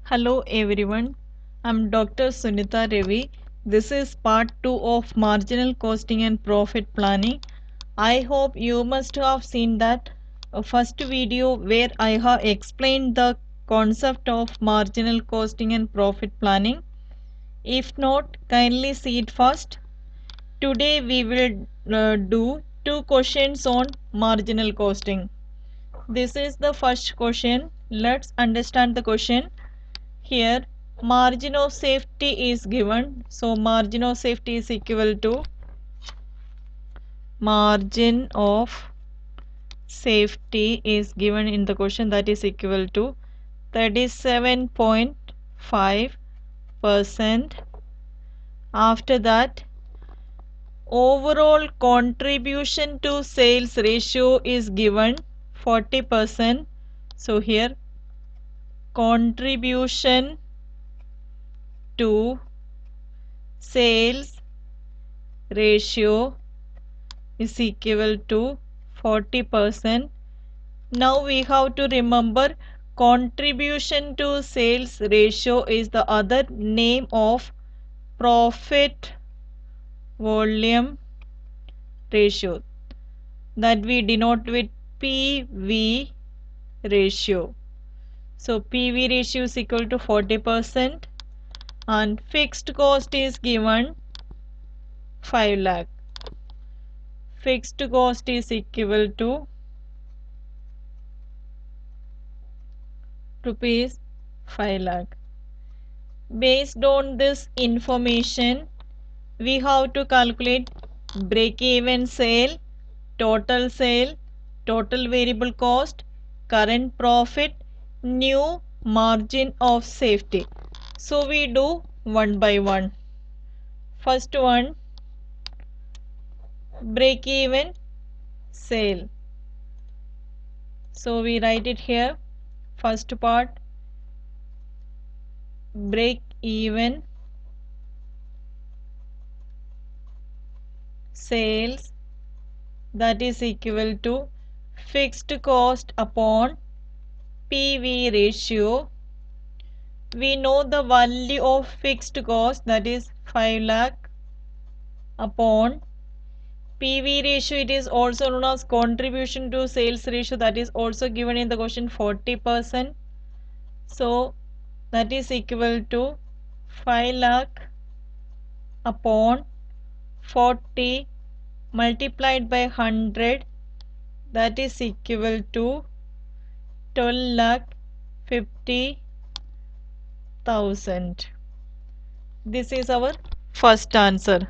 Hello everyone, I'm Dr. Sunita Ravi. This is part 2 of marginal costing and profit planning. I hope you must have seen that first video where I have explained the concept of marginal costing and profit planning. If not, kindly see it first. Today we will do two questions on marginal costing. This is the first question. Let's understand the question. Here margin of safety is given, so margin of safety is equal to margin of safety is given in the question, that is equal to 37.5%. After that, overall contribution to sales ratio is given 40%. So here contribution to sales ratio is equal to 40%. Now we have to remember contribution to sales ratio is the other name of profit volume ratio, that we denote with PV ratio. So PV ratio is equal to 40% and fixed cost is given 5 lakh. Fixed cost is equal to rupees 5 lakh. Based on this information, we have to calculate break-even sale, total variable cost, current profit, new margin of safety. So we do one by one. First one, break-even sale. So we write it here. First part, break-even sales, that is equal to fixed cost upon PV ratio. We know the value of fixed cost, that is 5 lakh, upon PV ratio. It is also known as contribution to sales ratio, that is also given in the question 40%. So that is equal to 5 lakh upon 40 multiplied by 100, that is equal to 12 lakh 50,000. This is our first answer.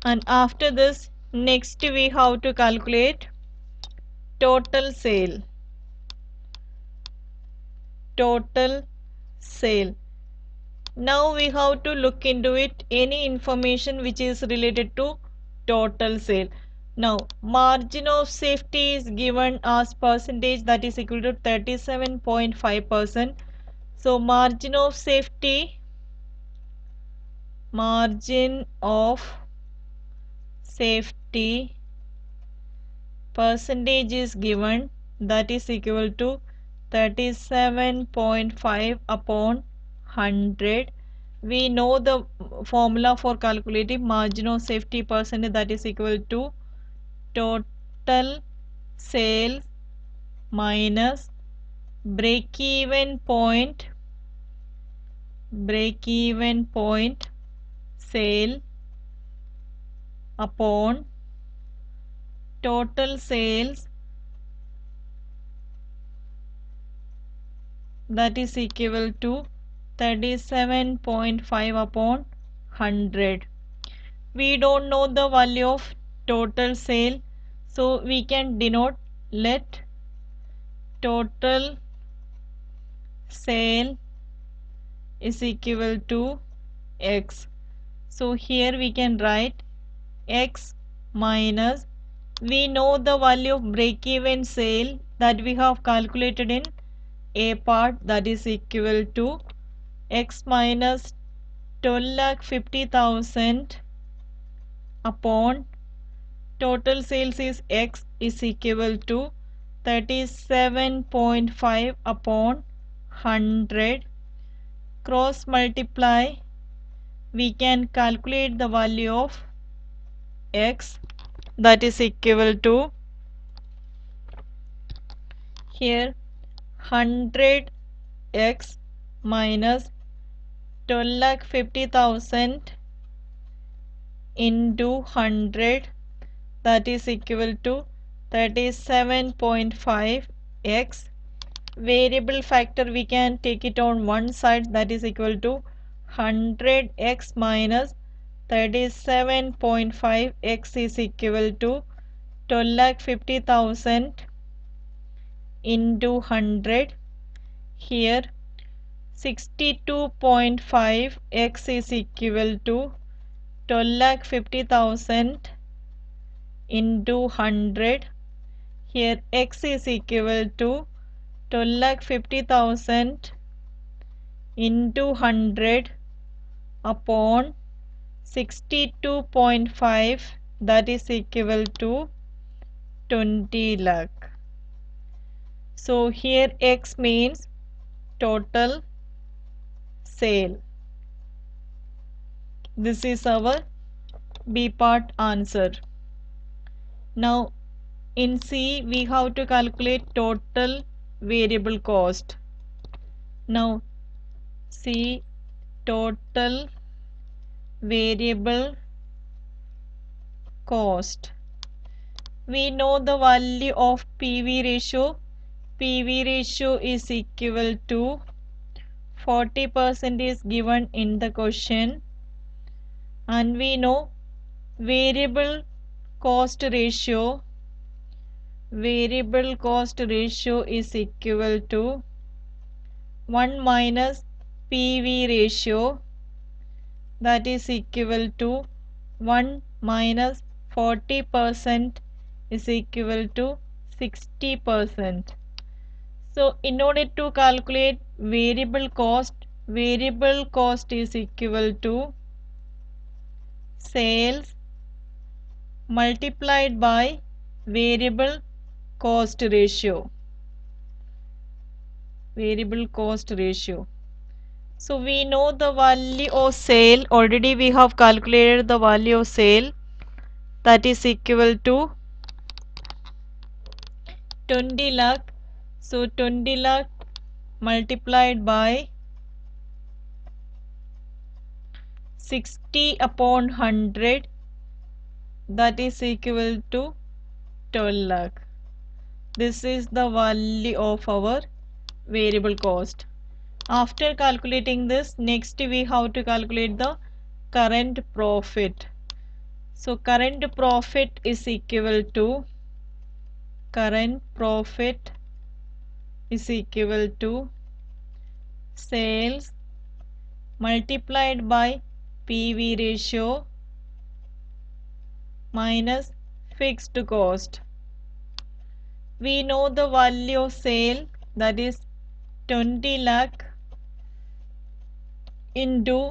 And after this, next we have to calculate total sale. Total sale. Now we have to look into it, any information which is related to total sale. Now margin of safety is given as percentage, that is equal to 37.5%. So margin of safety, margin of safety percentage is given, that is equal to 37.5 upon 100. We know the formula for calculating margin of safety percentage, that is equal to total sales minus break-even point sale upon total sales, that is equal to 37.5 upon 100. We don't know the value of total sale, so we can denote, let total sale is equal to X. So here we can write X minus, we know the value of break-even sale that we have calculated in A part, that is equal to X minus 12,50,000 upon total sales is X is equal to 37.5 upon 100 cross multiply, we can calculate the value of x, that is equal to here 100x minus 12,50,000 into 100, that is equal to 37.5x. Variable factor we can take it on one side, that is equal to 100x minus 37.5x is equal to 12,50,000 into 100. Here 62.5x is equal to 12,50,000 into 100. Here x is equal to 12,50,000 into 100 upon 62.5, that is equal to 20 lakh. So here x means total sale. This is our B part answer. Now in C we have to calculate total variable cost. Now C total variable cost. We know the value of PV ratio. PV ratio is equal to 40% is given in the question, and we know variable cost ratio. Variable cost ratio is equal to 1 minus PV ratio, that is equal to 1 minus 40% is equal to 60%. So in order to calculate variable cost is equal to sales multiplied by variable cost ratio. Variable cost ratio. So we know the value of sale. Already we have calculated the value of sale, that is equal to 20 lakh. So 20 lakh multiplied by 60 upon 100, that is equal to 12 lakh. This is the value of our variable cost. After calculating this, next we have to calculate the current profit. So current profit is equal to sales multiplied by PV ratio minus fixed cost. We know the value of sale, that is 20 lakh into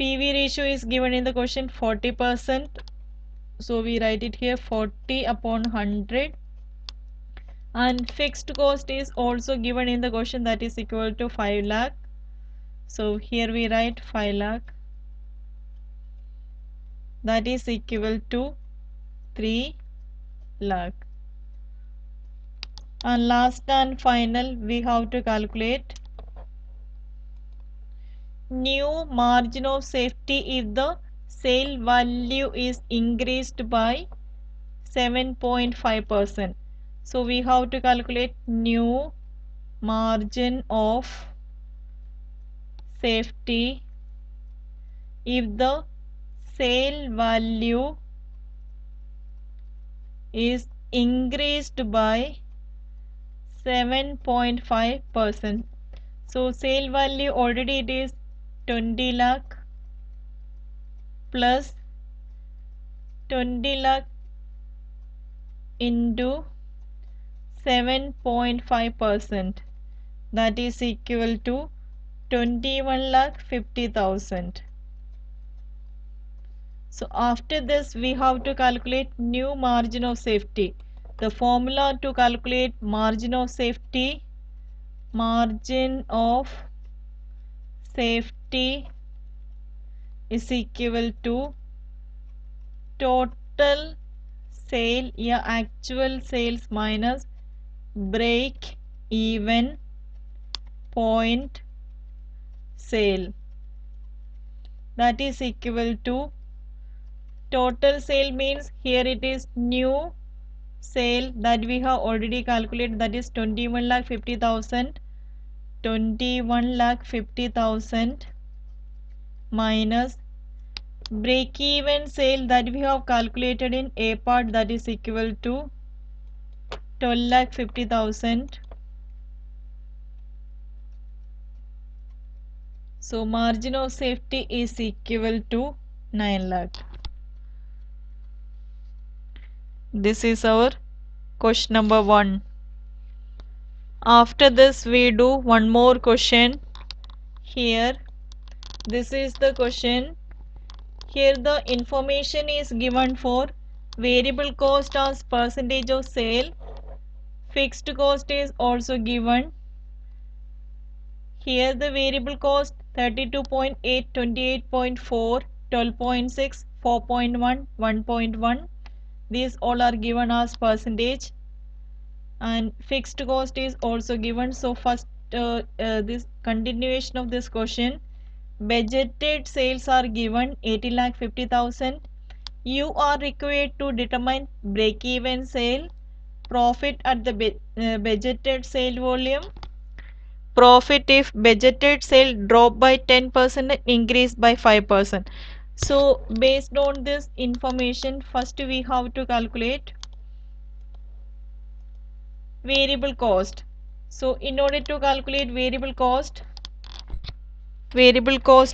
PV ratio is given in the question 40%. So we write it here 40 upon 100, and fixed cost is also given in the question, that is equal to 5 lakh. So here we write 5 lakh, that is equal to 3 lakh. And last and final we have to calculate new margin of safety if the sale value is increased by 7.5%. So we have to calculate new margin of safety if the sale value is increased by 7.5%. So sale value already it is 20 lakh plus 20 lakh into 7.5%, that is equal to 21 lakh 50,000. So after this we have to calculate new margin of safety. The formula to calculate margin of safety margin of safety is equal to total sale, yeah, actual sales minus break even point sale, that is equal to total sale means here it is new sale that we have already calculated, that is 21,50,000, 21,50,000 minus break even sale that we have calculated in A part, that is equal to 12,50,000. So margin of safety is equal to 9 lakh. This is our question number 1. After this we do one more question. Here this is the question. Here the information is given for variable cost as percentage of sale. Fixed cost is also given. Here the variable cost 32.8, 28.4, 12.6, 4.1, 1.1. These all are given as percentage. And fixed cost is also given. So first this continuation of this question, budgeted sales are given 80,50,000. You are required to determine break even sale, profit at the budgeted sale volume, profit if budgeted sale drop by 10% and increase by 5%. So based on this information, first we have to calculate variable cost. So in order to calculate variable cost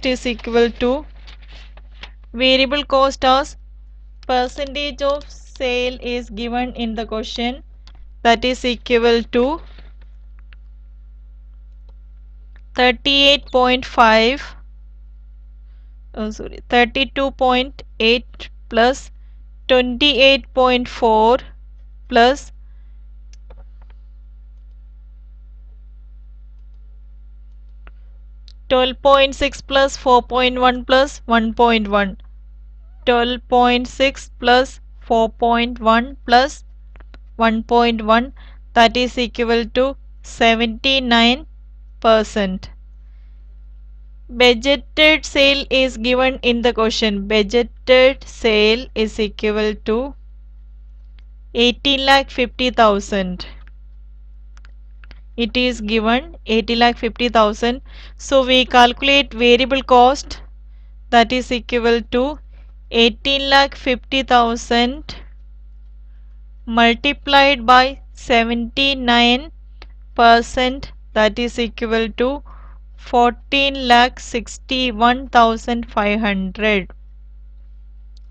is equal to variable cost as percentage of sale is given in the question, that is equal to 38.5 32.8 plus 28.4 plus 12.6 plus 4.1 plus 1.1, 12.6 plus 4.1 plus 1.1, that is equal to 79%. Budgeted sale is given in the question. Budgeted sale is equal to 80,50,000. It is given 80,50,000. So we calculate variable cost, that is equal to 18,50,000 multiplied by 79%, that is equal to 14,61,500.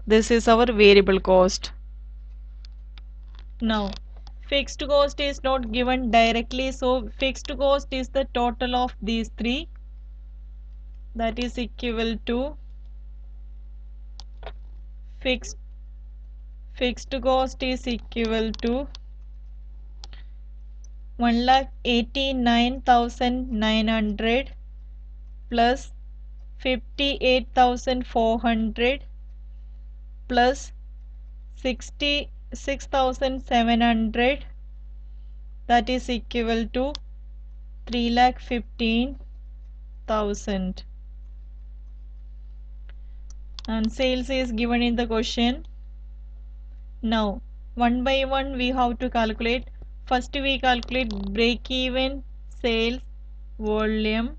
This is our variable cost. Now fixed cost is not given directly, so fixed cost is the total of these three, that is equal to fixed cost is equal to 1,89,900 plus 58,400 plus 66,700, that is equal to 3,15,000. And sales is given in the question. Now one by one we have to calculate. First we calculate break even sales volume.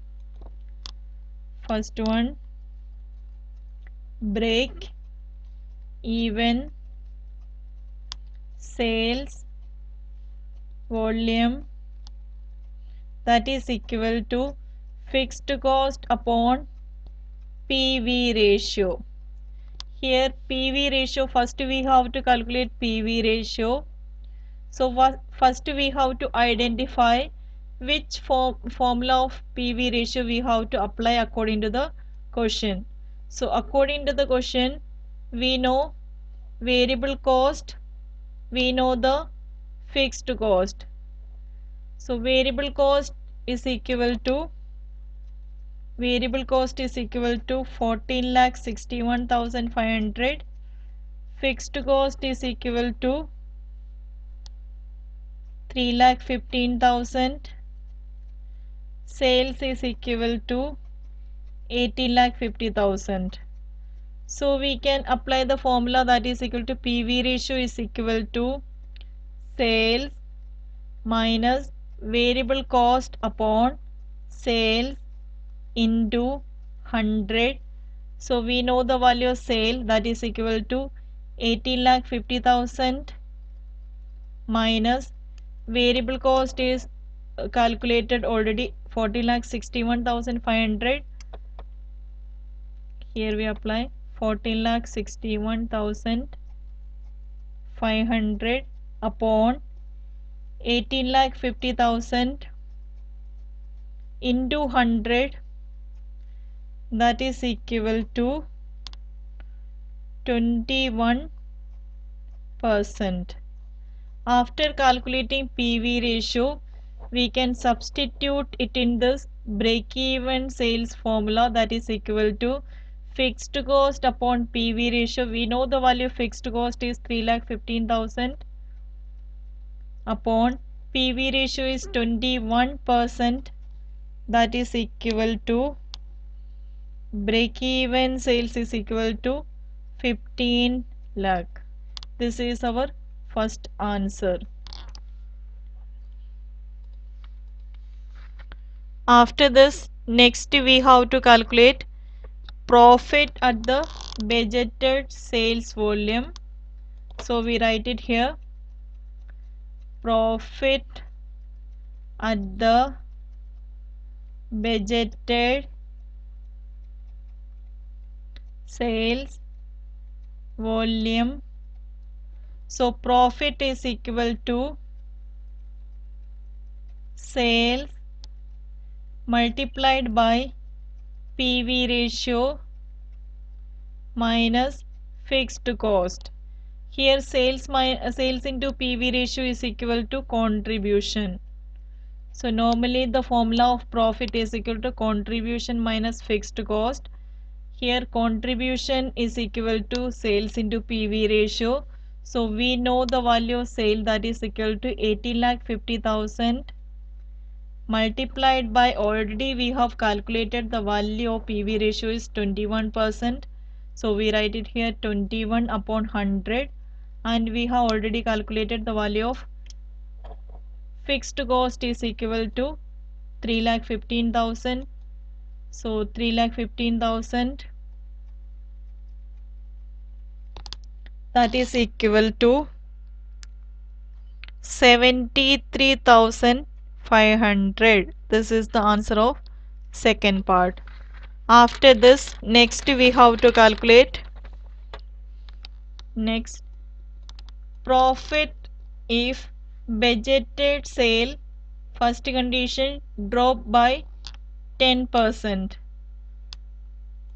First one, break even sales volume, that is equal to fixed cost upon PV ratio. Here PV ratio, first we have to calculate PV ratio. So first we have to identify which formula of PV ratio we have to apply according to the question. So according to the question, we know variable cost, we know the fixed cost. So variable cost is equal to variable cost is equal to 14,61,500. Fixed cost is equal to 3,15,000. Sales is equal to 18,50,000. So we can apply the formula that is equal to PV ratio is equal to sales minus variable cost upon sales into 100. So we know the value of sale that is equal to 18,50,000 minus variable cost is calculated already 14,61,500. Here we apply 14,61,500 upon 18,50,000 into 100, that is equal to 21%. After calculating PV ratio, we can substitute it in this break-even sales formula that is equal to fixed cost upon PV ratio. We know the value of fixed cost is 3,15,000 upon PV ratio is 21%, that is equal to break-even sales is equal to 15 lakh. This is our first answer. After this, next we have to calculate profit at the budgeted sales volume. So we write it here, profit at the budgeted sales volume. So profit is equal to sales multiplied by PV ratio minus fixed cost. Here sales into PV ratio is equal to contribution. So normally the formula of profit is equal to contribution minus fixed cost. Here contribution is equal to sales into PV ratio. So we know the value of sale that is equal to 18,50,000 multiplied by, already we have calculated the value of PV ratio is 21%. So we write it here 21 upon 100, and we have already calculated the value of fixed cost is equal to 3,15,000. So 3,15,000, that is equal to 73,500. This is the answer of second part. After this, next we have to calculate next profit if budgeted sale first condition drop by 10%.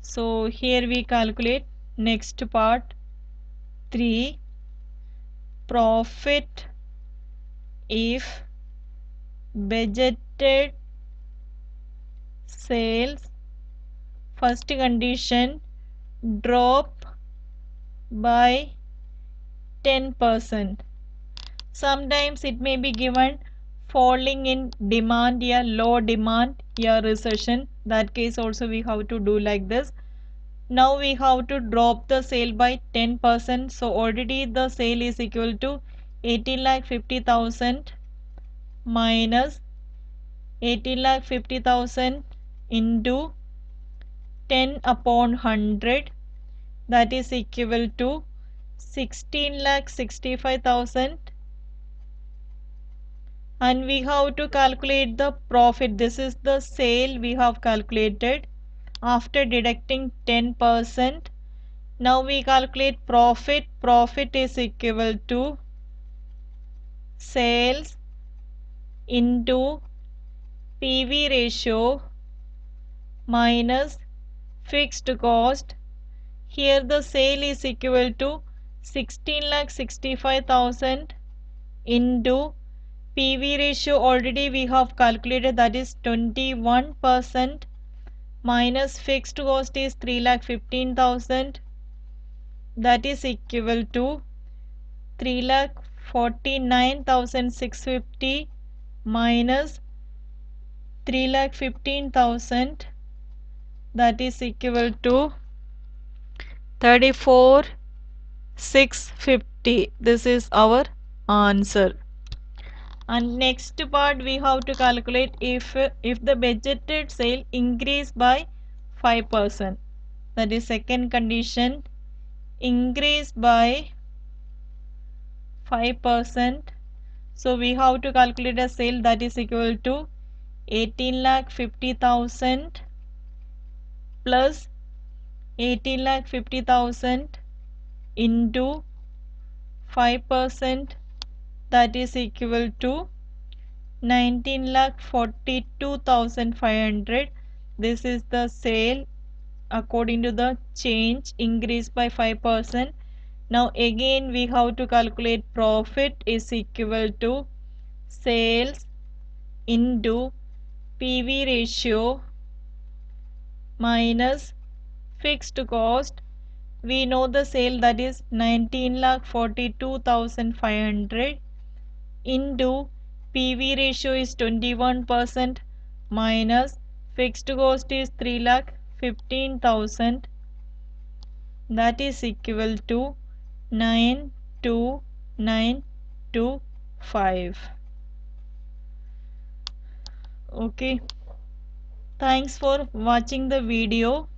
So here we calculate next part 3, profit if budgeted sales first condition drop by 10%. Sometimes it may be given falling in demand, या low demand, या recession. That case also we have to do like this. Now we have to drop the sale by 10%. So already the sale is equal to 18,50,000 minus 18,50,000 into 10 upon 100, that is equal to 16,65,000, and we have to calculate the profit. This is the sale we have calculated after deducting 10%. Now we calculate profit. Profit is equal to sales into PV ratio minus fixed cost. Here the sale is equal to 16,65,000 into PV ratio already we have calculated, that is 21%, minus fixed cost is 3,15,000, that is equal to 3,49,650 minus 3,15,000, that is equal to 34,650. This is our answer. And next part we have to calculate if the budgeted sale increase by 5%. That is second condition, increase by 5%. So we have to calculate a sale that is equal to 18,50,000 plus 18,50,000 into 5%, that is equal to 19,42,500. This is the sale according to the change increase by 5%. Now again we have to calculate profit is equal to sales into PV ratio minus fixed cost. We know the sale, that is 19,42,500 into PV ratio is 21% minus fixed cost is 3,15,000, that is equal to 92925. Okay, thanks for watching the video.